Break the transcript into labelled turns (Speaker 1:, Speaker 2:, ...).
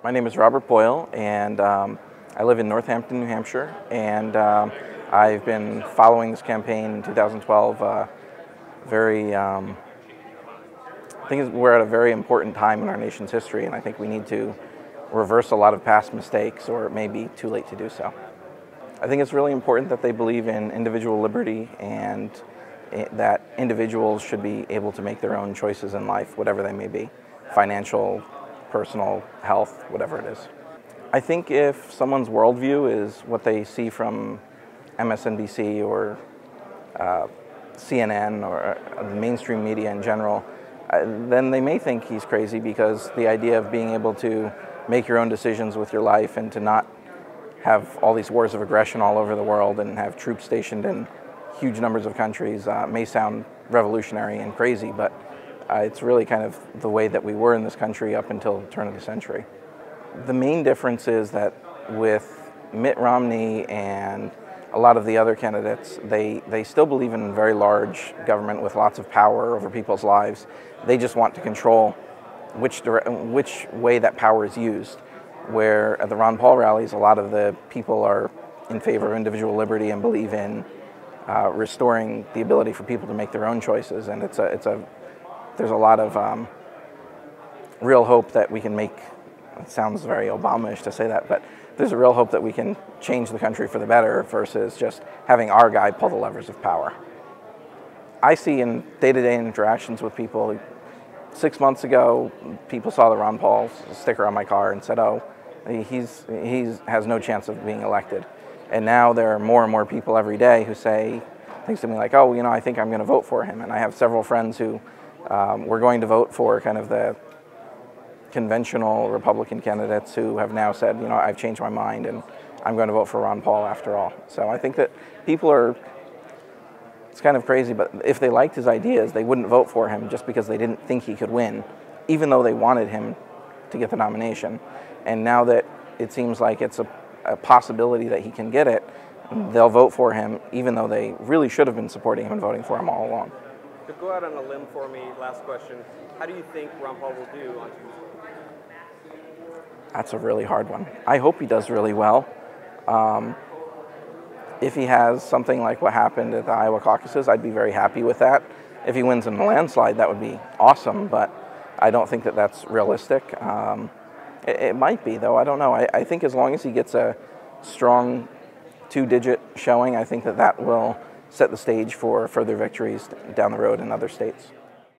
Speaker 1: My name is Robert Boyle, and I live in Northampton, New Hampshire, and I've been following this campaign in 2012. I think we're at a very important time in our nation's history, and I think we need to reverse a lot of past mistakes, or it may be too late to do so. I think it's really important that they believe in individual liberty and that individuals should be able to make their own choices in life, whatever they may be, financial, personal, health, whatever it is. I think if someone's worldview is what they see from MSNBC or CNN or the mainstream media in general, then they may think he's crazy, because the idea of being able to make your own decisions with your life and to not have all these wars of aggression all over the world and have troops stationed in huge numbers of countries may sound revolutionary and crazy, but it's really kind of the way that we were in this country up until the turn of the century. The main difference is that with Mitt Romney and a lot of the other candidates, they still believe in very large government with lots of power over people's lives. They just want to control which way that power is used. Where at the Ron Paul rallies, a lot of the people are in favor of individual liberty and believe in restoring the ability for people to make their own choices. And there's a lot of real hope that we can make. It sounds very Obama-ish to say that, but there's a real hope that we can change the country for the better versus just having our guy pull the levers of power. I see in day-to-day interactions with people, 6 months ago, people saw the Ron Paul sticker on my car and said, oh, he has no chance of being elected. And now there are more and more people every day who say things to me like, oh, I think I'm going to vote for him. And I have several friends who were going to vote for kind of the conventional Republican candidates who have now said, I've changed my mind and I'm going to vote for Ron Paul after all. So I think that people are, it's kind of crazy, but if they liked his ideas, they wouldn't vote for him just because they didn't think he could win, even though they wanted him to get the nomination. And now that it seems like it's a possibility that he can get it, they'll vote for him, even though they really should have been supporting him and voting for him all along.
Speaker 2: To go out on a limb for me, last question, how do you think Ron Paul will do on Tuesday?
Speaker 1: That's a really hard one. I hope he does really well. If he has something like what happened at the Iowa caucuses, I'd be very happy with that. If he wins in a landslide, that would be awesome, but I don't think that that's realistic. It might be, though. I don't know. I think as long as he gets a strong two-digit showing, I think that will set the stage for further victories down the road in other states.